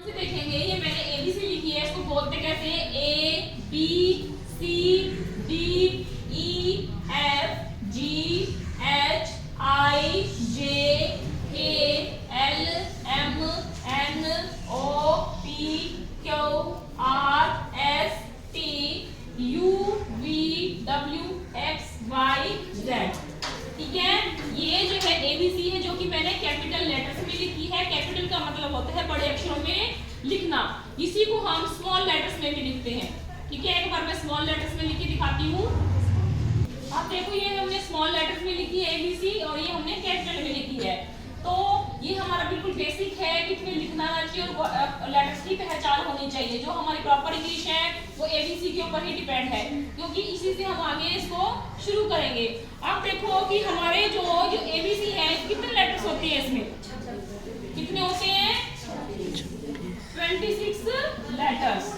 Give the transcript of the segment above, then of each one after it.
से देखेंगे, ये मैंने एबीसी लिखी है, इसको बोलते कैसे हैं? A B C D E F G H I J K L M N O P Q R S T U V W X Y Z. ठीक है, ये जो है एबीसी है जो कि मैंने कैपिटल लेटर्स में लिखी है। कैपिटल का मतलब होता है बड़े अक्षरों में लिखना, इसी को हम स्मॉल लेटर्स में भी लिखते हैं। ठीक है, एक बार मैं स्मॉल लेटर्स में लिख के दिखाती हूँ। आप देखो, ये हमने स्मॉल लेटर्स में लिखी है एबीसी और ये हमने कैपिटल में लिखी है। तो ये हमारा बिल्कुल बेसिक है कि तुम्हें लिखना आना चाहिए और लेटर्स की पहचान होनी चाहिए। जो हमारी प्रॉपर इंग्लिश है वो एबीसी के ऊपर ही डिपेंड है, क्योंकि इसी से हम आगे इसको शुरू करेंगे। आप देखो कि हमारे जो एबीसी है कितने लेटर्स होते हैं, इसमें कितने होते हैं? 26 लेटर्स।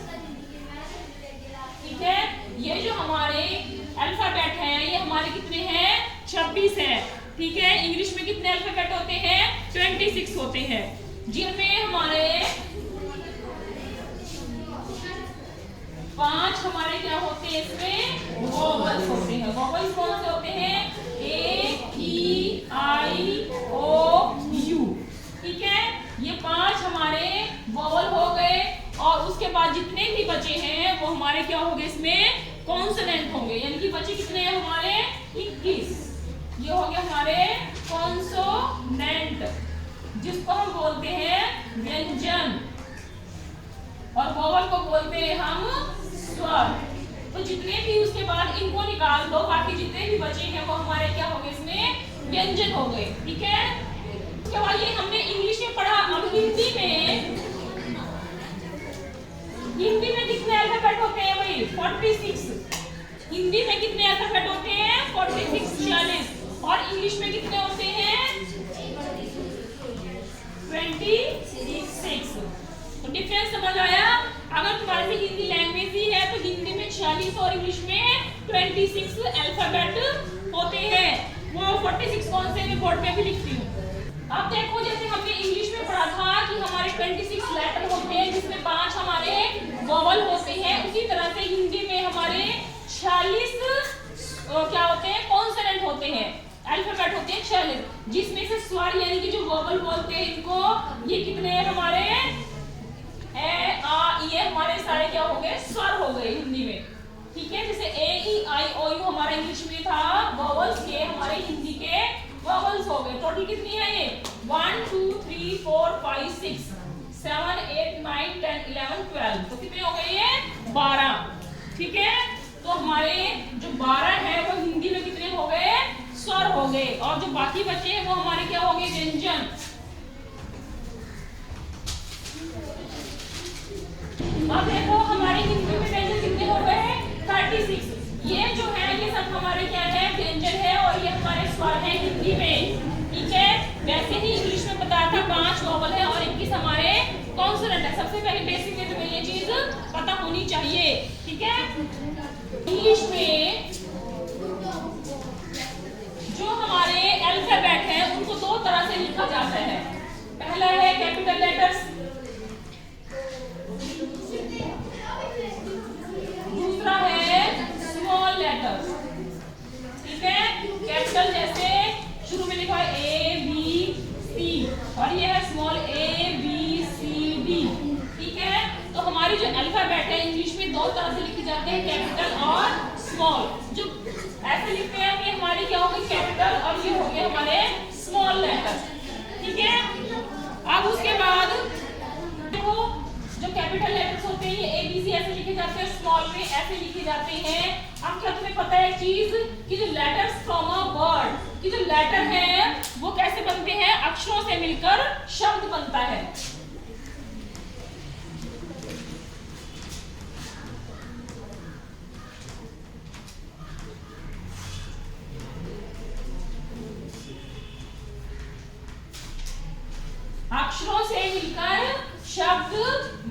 ठीक है, ये जो हमारे अल्फाबेट हैं ये हमारे कितने हैं? 26 हैं। ठीक है, इंग्लिश में कितने अल्फाबेट होते हैं? 26 होते हैं, जिनमें हमारे 5 हमारे क्या होते हैं? इसमें वोवल्स होते हैं। वोवल्स कौन से होते हैं? ए ई आई ओ यू। ठीक है, ये 5 हमारे वोवल हो गए और उसके बाद जितने भी बचे हैं वो हमारे क्या होंगे? इसमें कॉन्सोनेंट होंगे, यानी कि बचे कितने हैं हमारे? 21। ये हो गया हमारे कॉन्सोनेंट, जिसको हम बोलते हैं व्यंजन, और वोवल को बोलते हैं हम स्वर। तो जितने भी उसके बाद इनको निकाल दो, बाकी जितने भी बचे हैं वो हमारे क्या हो गए? इसमें व्यंजन हो गए। ठीक है, उसके बाद ये हमने इंग्लिश में पढ़ा। अब हिंदी में कितने अल्फाबेट होते हैं भाई? 46। हिंदी में कितने अल्फाबेट होते हैं? 46, 46। और इंग्लिश में कितने होते हैं? 26। तो डिफरेंस समझ आया? अगर तुम्हारे में हिंदी लैंग्वेज ही है तो हिंदी में 46 और इंग्लिश में 26 अल्फाबेट होते हैं। वो 46 कौन से? मैं बोर्ड पे भी लिखती हूँ। अब देखो, जैसे हमने इंग्लिश में पढ़ा था कि हमारे 26 लेटर होते हैं जिसमें 5 हमारे वोवल होते हैं, उसी तरह से हिंदी में हमारे 46 क्या होते हैं? कॉन्सोनेंट होते हैं, अल्फाबेट होते हैं 46, जिसमें से स्वर यानी कि जो वोवल बोलते हैं इनको, ये कितने हैं हमारे? ए आ ये हमारे सारे क्या हो गए? स्वर हो गए हिंदी में। ठीक है, जैसे ए ई आई ओ यू हमारा इंग्लिश में था वोवल्स, ये हमारे हिंदी के वोवल्स हो गए। टोटल कितनी है ये? 1 2 3 4 5 6 7 8 9 10 11 12। तो कितने हो गए ये? 12। ठीक है, तो हमारे जो 12 है वो हिंदी में कितने हो गए? स्वर हो गए, और जो बाकी बचे हैं वो हमारे क्या हो गए? व्यंजन। अब देखो, हमारे हिंदी में व्यंजन कितने हो गए? 36। ये जो है ये सब हमारे क्या है? व्यंजन है, और ये हमारे स्वर है हिंदी में। ठीक है, वैसे ही इंग्लिश में बताया था 5 वोवल है और 21 हमारे कॉन्सोनेंट है। सबसे पहले बेसिक में तुम्हें ये चीज पता होनी चाहिए। ठीक है, इंग्लिश में जो हमारे अल्फाबेट है उनको 2 तरह से लिखा जाता है। पहला है कैपिटल लेटर्स, दूसरा है स्मॉल लेटर्स। ठीक है, कैपिटल जैसे शुरू में लिखा है ए बी सी, और ये है small A B C D. ठीक है, तो हमारी जो अल्फाबेट है इंग्लिश में 2 तरह से लिखी जाती है, कैपिटल और स्मॉल। जो ऐसे लिखते हैं कि हमारी क्या होगी? कैपिटल, और ये हो गए हमारे स्मॉल लेटर। ठीक है, अब उसके बाद देखो, जो कैपिटल लेटर्स होते हैं ये एबीसी ऐसे लिखे जाते हैं, स्मॉल में ऐसे लिखे जाते हैं। अब क्या तुम्हें पता है चीज कि जो लेटर्स फ्रॉम अ वर्ड की जो लेटर है वो कैसे बनते हैं? अक्षरों से मिलकर शब्द बनता है। अक्षरों से मिलकर शब्द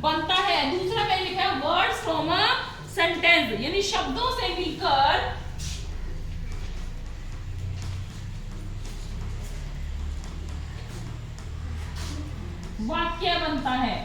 बनता है। दूसरा मैंने लिखा है वर्ड्स फ्रॉम अ सेंटेंस, यानी शब्दों से मिलकर वाक्य बनता है।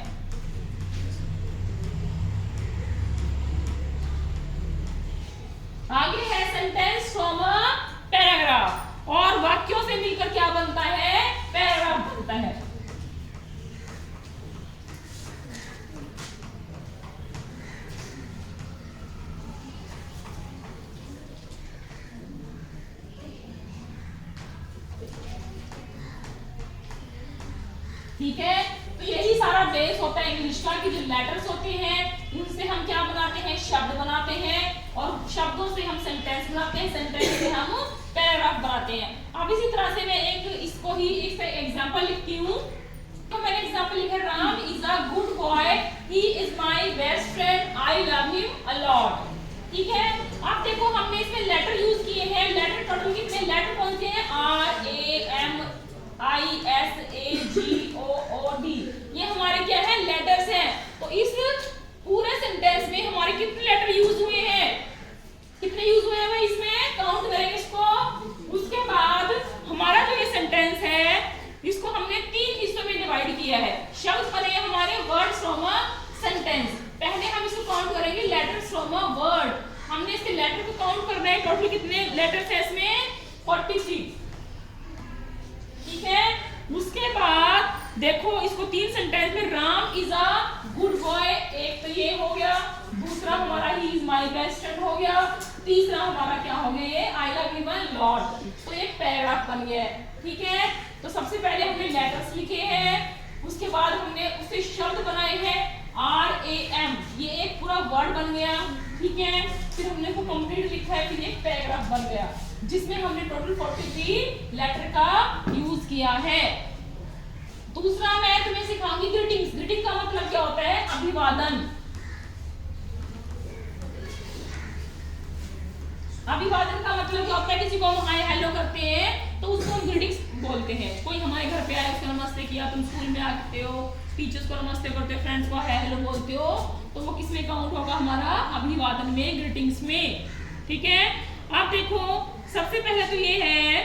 ठीक है। तो यही सारा बेस होता है इंग्लिश का कि जो लेटर्स होते हैं उनसे हम क्या बनाते हैं, शब्द बनाते हैं, और शब्दों से हम सेंटेंस बनाते हैं, सेंटेंस से हम पैराग्राफ बनाते हैं। अब इसी तरह से मैं एक इसको ही इस एग्जांपल लिखती हूँ। तो मैंने एग्जांपल लिखा, Ram is a good boy, he is my best friend, I love him a lot. ठीक है। अब देखो हमने इसमें लेटर यूज किए हैं। लेटर टोटल कितने लेटर कौन से हैं, R A M I S A G O O D, ये हमारे क्या है, लेटर्स हैं। तो इस पूरे सेंटेंस में हमारे कितने लेटर यूज हुए हैं, कितने यूज हुए हैं इसमें काउंट करेंगे इसको। उसके बाद हमारा जो ये सेंटेंस है इसको हमने 3 हिस्सों में डिवाइड किया है। शब्द बने हमारे वर्ड्स फ्रॉम अ सेंटेंस। पहले हम इसको काउंट करेंगे लेटर्स फ्रॉम अ वर्ड। हमने इसके लेटर को काउंट करना है, टोटल कितने लेटर्स है इसमें, 43। ठीक है। उसके बाद देखो इसको 3 सेंटेंस में, Ram is a good boy, एक तो ये हो गया, दूसरा हमारा he is my best friend हो गया, तीसरा हमारा क्या हो गया, ये I love him a lot. तो एक पैराग्राफ बन गया है। ठीक है। तो सबसे पहले हमने लेटर्स लिखे हैं, उसके बाद हमने उससे शब्द बनाए हैं RAM, ये एक पूरा वर्ड बन गया। ठीक है। फिर हमने वो कंप्लीट लिखा है, फिर एक पैराग्राफ बन गया जिसमें हमने टोटल 43 लेटर का यूज किया है। दूसरा मैं तुम्हें सिखाऊंगी ग्रीटिंग्स। ग्रीटिंग का मतलब क्या होता है, अभिवादन। अभिवादन का मतलब क्या होता है, किसी को हम हाय हेलो करते हैं तो उसको हम ग्रीटिंग्स बोलते हैं। कोई हमारे घर पे आए, उसको नमस्ते किया, तुम स्कूल में आते हो, टीचर्स को नमस्ते करते हो, फ्रेंड्स को हाय हेलो बोलते हो, तो वो किस में काउंट होगा, हमारा अभिवादन में, ग्रीटिंग्स में। ठीक है। अब देखो सबसे पहले तो ये है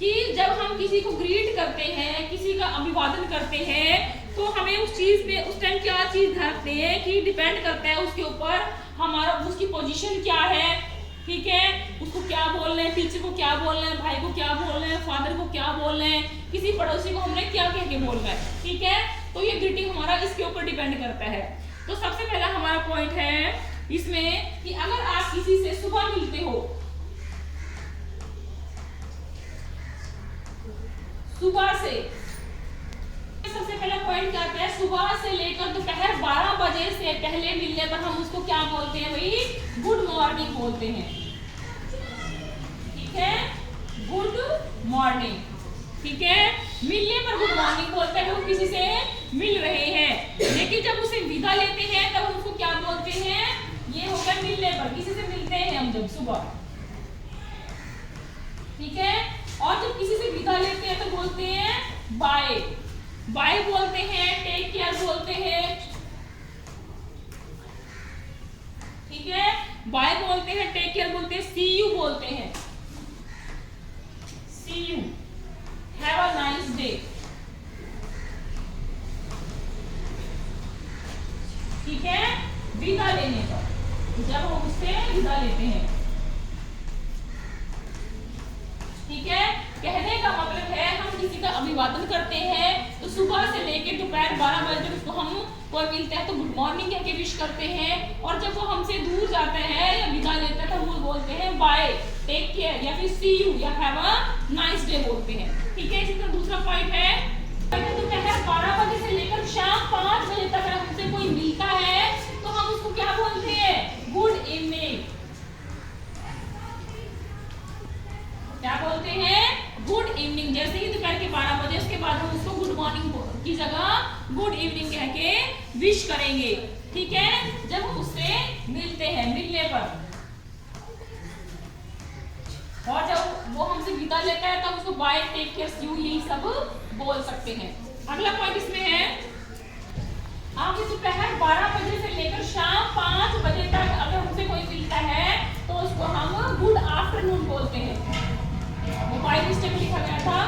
कि जब हम किसी को ग्रीट करते हैं, किसी का अभिवादन करते हैं, तो हमें उस चीज पे उस टाइम क्या चीज धरते हैं कि डिपेंड करता है उसके ऊपर हमारा उसकी पोजीशन क्या है। ठीक है। उसको क्या बोल रहे हैं, टीचर को क्या बोल रहे हैं, भाई को क्या बोल रहे हैं, फादर को क्या बोल रहे हैं, किसी पड़ोसी को हमने क्या कह के बोल रहा है। ठीक है। तो ये ग्रीटिंग हमारा इसके ऊपर डिपेंड करता है। तो सबसे पहला हमारा पॉइंट है इसमें कि अगर आप किसी से सुबह मिलते हो, सुबह से, सबसे पहला पॉइंट क्या है, सुबह से लेकर दोपहर 12 बजे से पहले मिलने पर हम उसको क्या बोलते हैं भाई, गुड मॉर्निंग बोलते हैं। ठीक है। Good morning. ठीक है। मिलने पर गुड मॉर्निंग बोलते हैं, वो किसी से मिल रहे हैं। लेकिन जब उसे विदा लेते हैं तब हम उसको क्या बोलते हैं, ये हो गया मिलने पर, किसी से मिलते हैं हम जब सुबह। ठीक है। और जब किसी से विदा लेते हैं तो बोलते हैं बाय, बाय बोलते हैं, टेक केयर बोलते हैं। ठीक है। बाय बोलते हैं, टेक केयर बोलते हैं, सी यू बोलते हैं, see you, have a nice day. ठीक है। विदा लेने पर, जब हम उससे विदा लेते हैं। ठीक है। कहने का मतलब है हम किसी का अभिवादन करते हैं तो सुबह से लेकर दोपहर 12 बजे तक उसको हम कोई मिलते हैं तो गुड मॉर्निंग कह के विश करते हैं, और जब वो हमसे दूर जाते हैं या विदा लेते हैं तो हम बोलते हैं बाय, टेक केयर, या फिर सी यू, या हैव अ नाइस डे बोलते हैं। ठीक है। इसी तरह दूसरा पॉइंट है, दोपहर 12 बजे से लेकर शाम 5 बजे तक अगर हमसे कोई मिलता है तो हम उसको क्या बोलते हैं, गुड इवनिंग। क्या बोलते हैं, गुड इवनिंग। जैसे ही दोपहर के 12 बजे, उसके बाद हम उसको गुड मॉर्निंग की जगह गुड इवनिंग कह के विश करेंगे। ठीक है। जब हम उससे मिलते हैं, मिलने पर, और जब वो हमसे विदा लेता है तब उसको bye, take care, see you, यही सब बोल सकते हैं। अगला पॉइंट इसमें है, आप दोपहर 12 बजे से लेकर शाम 5 बजे तक अगर हमसे कोई मिलता है तो उसको हम गुड आफ्टरनून बोलते हैं। मोबाइल लिस्ट में लिखा गया था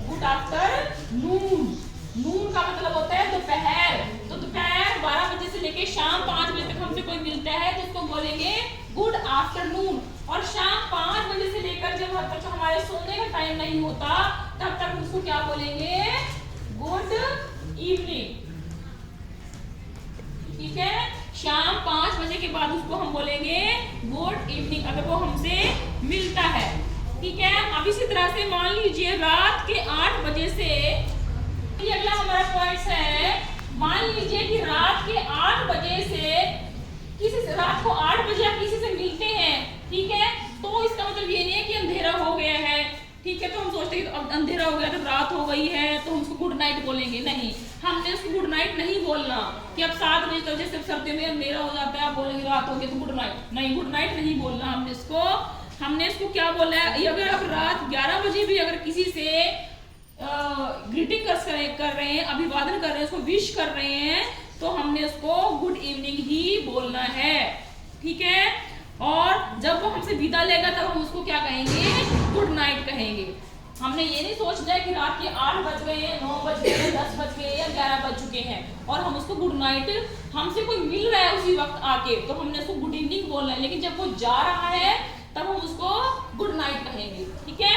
गुड आफ्टरनून। नून का मतलब होता है दोपहर। तो दोपहर 12 बजे से लेकर शाम 5 बजे तक हमसे कोई मिलता है तो उसको बोलेंगे गुड आफ्टरनून। और शाम 5 बजे से लेकर जब तक हमारे सोने का टाइम नहीं होता तब तक उसको क्या बोलेंगे, गुड इवनिंग। ठीक है। शाम 5 बजे के बाद उसको हम बोलेंगे गुड इवनिंग अगर वो हमसे मिलता है। ठीक है। अब इसी तरह से मान लीजिए रात के 8 बजे से ये अगला हमारा पॉइंट है, मान लीजिए कि रात के 8 बजे से किसी से, रात को 8 बजे आप किसी से मिलते हैं, ठीक है, तो इसका मतलब ये नहीं है कि अंधेरा हो गया है, ठीक है, तो हम सोचते हैं कि अब अंधेरा हो गया तो रात हो गई है तो हम उसको गुड नाइट बोलेंगे, नहीं, हमने उसको गुड नाइट नहीं बोलना कि अब 7 बजे, तो जैसे सर्दियों में अंधेरा हो जाता है आप बोलेंगे रात हो गई तो गुड नाइट, नहीं, गुड नाइट नहीं बोलना हमने इसको क्या बोला है, अगर आप रात 11 बजे भी अगर किसी से ग्रीटिंग कर रहे हैं, अभिवादन कर रहे हैं, उसको विश कर रहे हैं, तो हमने उसको गुड इवनिंग ही बोलना है, ठीक है। और जब वो हमसे विदा लेगा तब हम उसको क्या कहेंगे, गुड नाइट कहेंगे। हमने ये नहीं सोचना है कि रात के 8 बज गए हैं, 9 बज गए हैं, 10 बज गए या 11 बज चुके हैं और हम उसको गुड नाइट, हमसे कोई मिल रहा है उसी वक्त आके तो हमने उसको गुड इवनिंग बोलना है, लेकिन जब वो जा रहा है तब हम उसको गुड नाइट कहेंगे, ठीक है।